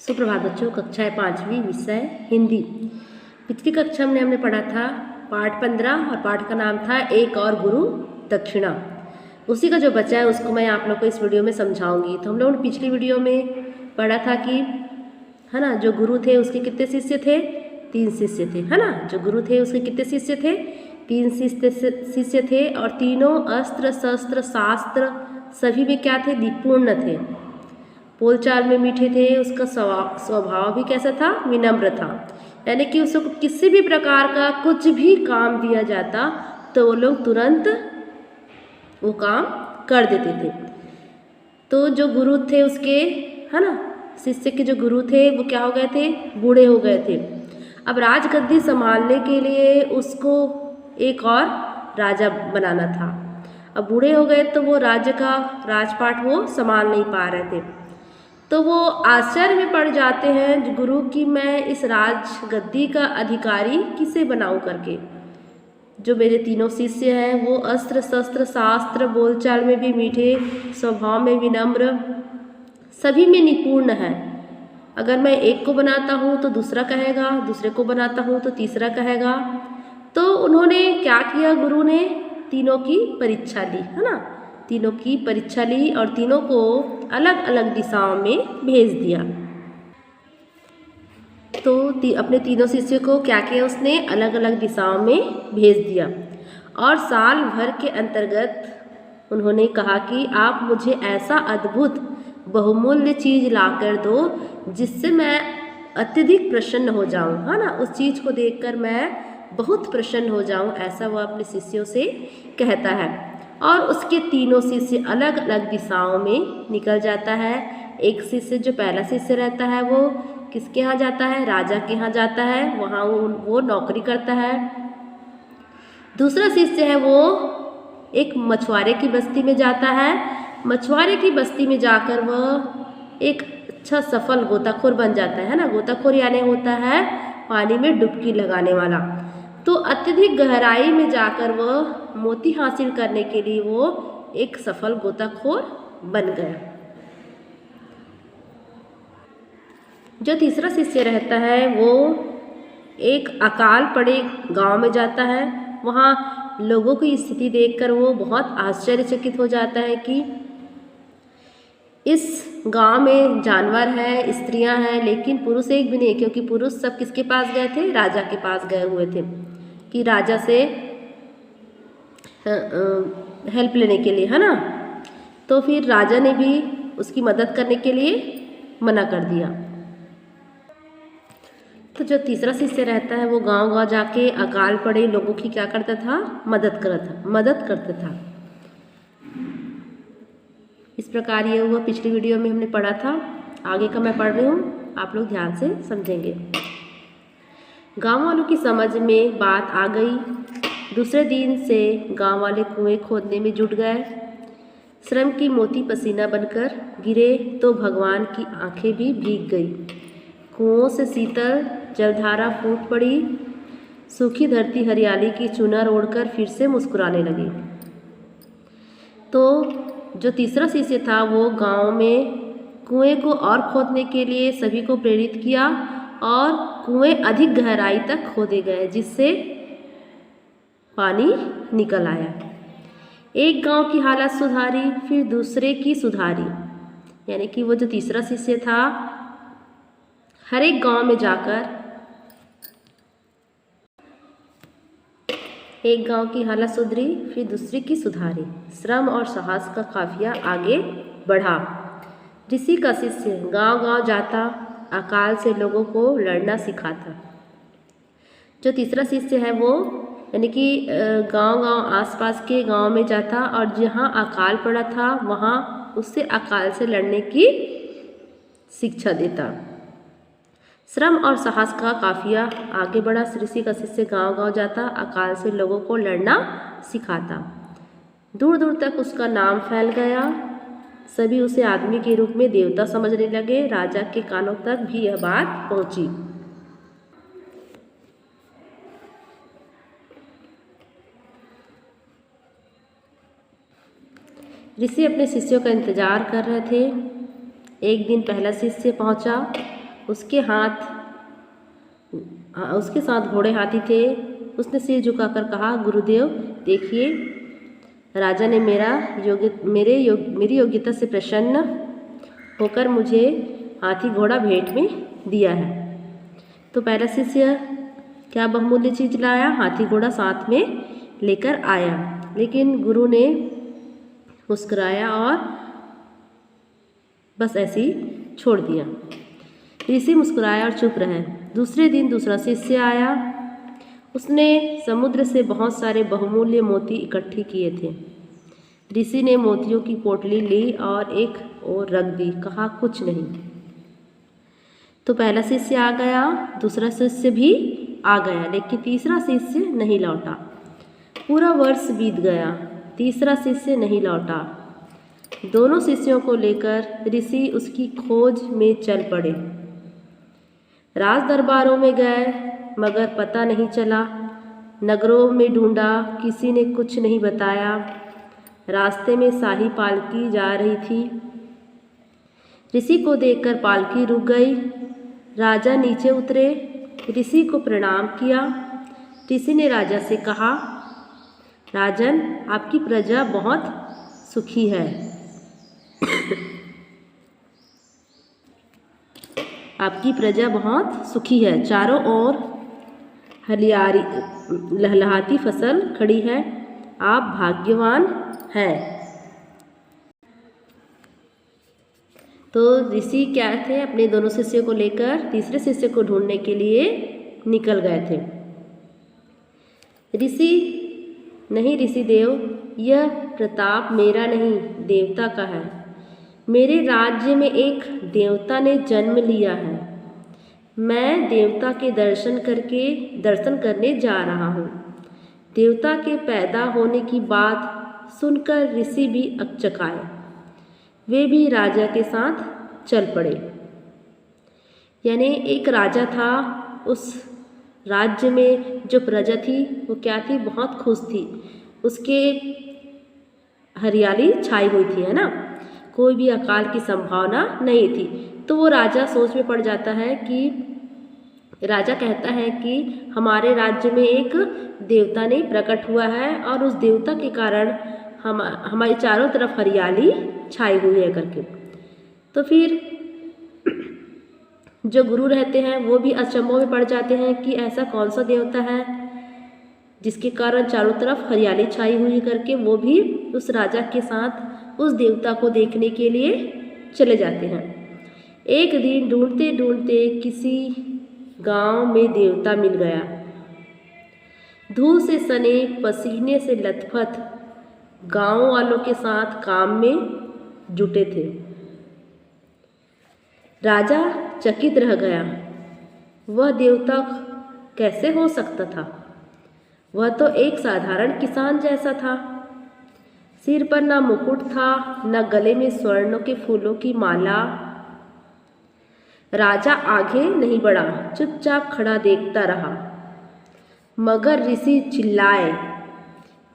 सुप्रभात बच्चों, कक्षा 5वीं विषय हिंदी। पिछली कक्षा में हमने पढ़ा था पाठ 15 और पाठ का नाम था एक और गुरु दक्षिणा। उसी का जो बचा है उसको मैं आप लोग को इस वीडियो में समझाऊंगी। तो हम लोगों ने पिछली वीडियो में पढ़ा था कि है ना, जो गुरु थे उसके कितने शिष्य थे? 3 शिष्य थे, है ना। जो गुरु थे उसके कितने शिष्य थे? 3 शिष्य थे और तीनों अस्त्र शस्त्र शास्त्र सभी में क्या थे? निपुण थे। बोलचाल में मीठे थे। उसका स्वभाव भी कैसा था? विनम्र था। यानी कि उसको किसी भी प्रकार का कुछ भी काम दिया जाता तो वो लोग तुरंत वो काम कर देते थे। तो जो गुरु थे उसके, है ना, शिष्य के जो गुरु थे वो क्या हो गए थे? बूढ़े हो गए थे। अब राजगद्दी संभालने के लिए उसको एक और राजा बनाना था। अब बूढ़े हो गए तो वो राज्य का राजपाट वो संभाल नहीं पा रहे थे। तो वो आश्चर्य में पड़ जाते हैं गुरु की, मैं इस राजगद्दी का अधिकारी किसे बनाऊं करके। जो मेरे तीनों शिष्य हैं वो अस्त्र शस्त्र शास्त्र बोलचाल में भी मीठे, स्वभाव में विनम्र, सभी में निपुण हैं। अगर मैं एक को बनाता हूँ तो दूसरा कहेगा, दूसरे को बनाता हूँ तो तीसरा कहेगा। तो उन्होंने क्या किया? गुरु ने तीनों की परीक्षा ली, है ना। तीनों की परीक्षा ली और तीनों को अलग अलग दिशाओं में भेज दिया। तो अपने तीनों शिष्यों को क्या किया? उसने अलग अलग दिशाओं में भेज दिया और साल भर के अंतर्गत उन्होंने कहा कि आप मुझे ऐसा अद्भुत बहुमूल्य चीज़ ला कर दो जिससे मैं अत्यधिक प्रसन्न हो जाऊं, है ना। उस चीज़ को देखकर मैं बहुत प्रसन्न हो जाऊं, ऐसा वो अपने शिष्यों से कहता है। और उसके तीनों शिष्य अलग अलग दिशाओं में निकल जाता है। एक शिष्य, जो पहला शिष्य रहता है, वो किसके यहाँ जाता है? राजा के यहाँ जाता है, वहाँ वो नौकरी करता है। दूसरा शिष्य है वो एक मछुआरे की बस्ती में जाता है। मछुआरे की बस्ती में जाकर वह एक अच्छा सफल गोताखोर बन जाता है ना। गोताखोर यानी होता है पानी में डुबकी लगाने वाला। तो अत्यधिक गहराई में जाकर वह मोती हासिल करने के लिए वो एक सफल गोताखोर बन गया। जो तीसरा शिष्य रहता है वो एक अकाल पड़े गांव में जाता है। वहाँ लोगों की स्थिति देखकर वो बहुत आश्चर्यचकित हो जाता है कि इस गांव में जानवर हैं, स्त्रियां हैं, लेकिन पुरुष एक भी नहीं, क्योंकि पुरुष सब किसके पास गए थे? राजा के पास गए हुए थे कि राजा से हेल्प लेने के लिए, है ना। तो फिर राजा ने भी उसकी मदद करने के लिए मना कर दिया। तो जो तीसरा शिष्य रहता है वो गांव-गांव जाके अकाल पड़े लोगों की क्या करता था? मदद करता था। इस प्रकार ये हुआ। पिछली वीडियो में हमने पढ़ा था, आगे का मैं पढ़ रही हूँ, आप लोग ध्यान से समझेंगे। गांव वालों की समझ में बात आ गई। दूसरे दिन से गांव वाले कुएं खोदने में जुट गए। श्रम की मोती पसीना बनकर गिरे तो भगवान की आंखें भी भीग गई। कुओं से शीतल जलधारा फूट पड़ी। सूखी धरती हरियाली की चुनर ओढ़कर फिर से मुस्कुराने लगी। तो जो तीसरा शिष्य था वो गांव में कुएं को और खोदने के लिए सभी को प्रेरित किया और कुएं अधिक गहराई तक खोदे गए जिससे पानी निकल आया। एक गांव की हालत सुधारी, फिर दूसरे की सुधारी। यानी कि वो जो तीसरा शिष्य था हर एक गांव में जाकर एक गांव की हालत सुधरी, फिर दूसरे की सुधारी। श्रम और साहस का काफिया आगे बढ़ा। ऋषि का शिष्य गांव-गांव जाता, अकाल से लोगों को लड़ना सिखाता। जो तीसरा शिष्य है वो यानी कि गांव-गांव आसपास के गांव में जाता और जहां अकाल पड़ा था वहां उससे अकाल से लड़ने की शिक्षा देता। श्रम और साहस का काफिया आगे बढ़ा। ऋषि का शिष्य गांव-गांव जाता, अकाल से लोगों को लड़ना सिखाता। दूर दूर तक उसका नाम फैल गया। सभी उसे आदमी के रूप में देवता समझने लगे। राजा के कानों तक भी यह बात पहुंची। ऋषि अपने शिष्यों का इंतजार कर रहे थे। एक दिन पहला शिष्य पहुंचा उसके साथ घोड़े हाथी थे। उसने सिर झुकाकर कहा, गुरुदेव देखिए, राजा ने मेरी योग्यता से प्रसन्न होकर मुझे हाथी घोड़ा भेंट में दिया है। तो पहला शिष्य क्या बहुमूल्य चीज लाया? हाथी घोड़ा साथ में लेकर आया। लेकिन गुरु ने मुस्कुराया और बस ऐसे ही छोड़ दिया। ऋषि मुस्कुराया और चुप रहे। दूसरे दिन दूसरा शिष्य आया। उसने समुद्र से बहुत सारे बहुमूल्य मोती इकट्ठे किए थे। ऋषि ने मोतियों की पोटली ली और एक ओर रख दी। कहा, कुछ नहीं। तो पहला शिष्य आ गया, दूसरा शिष्य भी आ गया, लेकिन तीसरा शिष्य नहीं लौटा। पूरा वर्ष बीत गया, तीसरा शिष्य नहीं लौटा। दोनों शिष्यों को लेकर ऋषि उसकी खोज में चल पड़े। राज दरबारों में गए मगर पता नहीं चला। नगरों में ढूंढा, किसी ने कुछ नहीं बताया। रास्ते में शाही पालकी जा रही थी। ऋषि को देखकर पालकी रुक गई। राजा नीचे उतरे, ऋषि को प्रणाम किया। ऋषि ने राजा से कहा, राजन, आपकी प्रजा बहुत सुखी है। आपकी प्रजा बहुत सुखी है। चारों ओर हरियाली लहलहाती फसल खड़ी है। आप भाग्यवान हैं। तो ऋषि क्या थे, अपने दोनों शिष्यों को लेकर तीसरे शिष्य को ढूंढने के लिए निकल गए थे। ऋषि देव, यह प्रताप मेरा नहीं, देवता का है। मेरे राज्य में एक देवता ने जन्म लिया है। मैं देवता के दर्शन करने जा रहा हूँ। देवता के पैदा होने की बात सुनकर ऋषि भी अकचकाए। वे भी राजा के साथ चल पड़े। यानी एक राजा था, उस राज्य में जो प्रजा थी वो क्या थी, बहुत खुश थी। उसके हरियाली छाई हुई थी, है ना, कोई भी अकाल की संभावना नहीं थी। तो वो राजा सोच में पड़ जाता है कि राजा कहता है कि हमारे राज्य में एक देवता ने प्रकट हुआ है और उस देवता के कारण हमारी चारों तरफ हरियाली छाई हुई है करके। तो फिर जो गुरु रहते हैं वो भी अचंभों में पड़ जाते हैं कि ऐसा कौन सा देवता है जिसके कारण चारों तरफ हरियाली छाई हुई करके। वो भी उस राजा के साथ उस देवता को देखने के लिए चले जाते हैं। एक दिन ढूंढते ढूंढते किसी गांव में देवता मिल गया। धूल से सने, पसीने से लथपथ गांव वालों के साथ काम में जुटे थे। राजा चकित रह गया। वह देवता कैसे हो सकता था? वह तो एक साधारण किसान जैसा था। सिर पर ना मुकुट था, न गले में स्वर्ण के फूलों की माला। राजा आगे नहीं बढ़ा, चुपचाप खड़ा देखता रहा। मगर ऋषि चिल्लाए,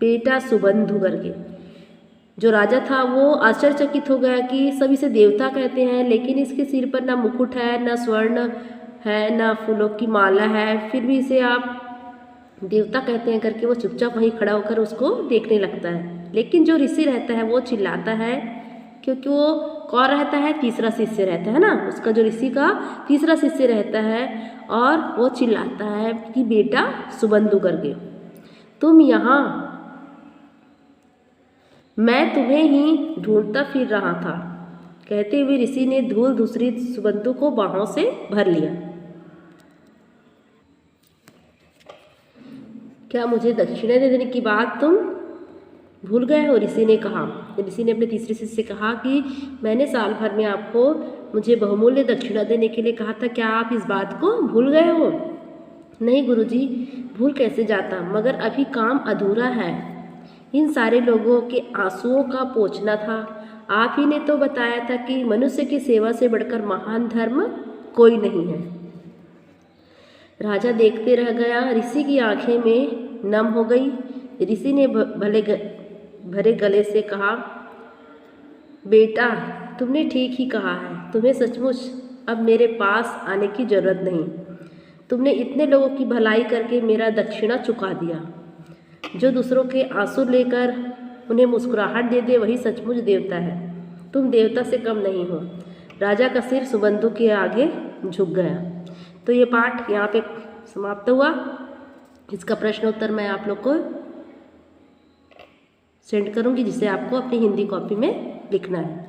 बेटा सुबंधु करके। जो राजा था वो आश्चर्यचकित हो गया कि सभी से देवता कहते हैं, लेकिन इसके सिर पर ना मुकुट है, ना स्वर्ण है, ना फूलों की माला है, फिर भी इसे आप देवता कहते हैं करके वो चुपचाप वहीं खड़ा होकर उसको देखने लगता है। लेकिन जो ऋषि रहता है वो चिल्लाता है, क्योंकि वो कौन रहता है, तीसरा शिष्य रहता है ना, उसका जो ऋषि का तीसरा शिष्य रहता है, और वो चिल्लाता है कि बेटा सुबंधु करके, तुम यहाँ, मैं तुम्हें ही ढूंढता फिर रहा था। कहते हुए ऋषि ने धूल दूसरी सुबंधु को बाहों से भर लिया। क्या मुझे दक्षिणा देने की बात तुम भूल गए हो? ऋषि ने कहा। ऋषि ने अपने तीसरे शिष्य से कहा कि मैंने साल भर में आपको मुझे बहुमूल्य दक्षिणा देने के लिए कहा था, क्या आप इस बात को भूल गए हो? नहीं गुरुजी, भूल कैसे जाता, मगर अभी काम अधूरा है। इन सारे लोगों के आंसुओं का पोंछना था। आप ही ने तो बताया था कि मनुष्य की सेवा से बढ़कर महान धर्म कोई नहीं है। राजा देखते रह गया। ऋषि की आंखें में नम हो गई। ऋषि ने भरे गले से कहा, बेटा तुमने ठीक ही कहा है, तुम्हें सचमुच अब मेरे पास आने की ज़रूरत नहीं। तुमने इतने लोगों की भलाई करके मेरा दक्षिणा चुका दिया। जो दूसरों के आंसू लेकर उन्हें मुस्कुराहट दे दे वही सचमुच देवता है। तुम देवता से कम नहीं हो। राजा का सिर सुबंधु के आगे झुक गया। तो ये पाठ यहाँ पे समाप्त हुआ। इसका प्रश्न उत्तर मैं आप लोग को सेंड करूँगी, जिसे आपको अपनी हिंदी कॉपी में लिखना है।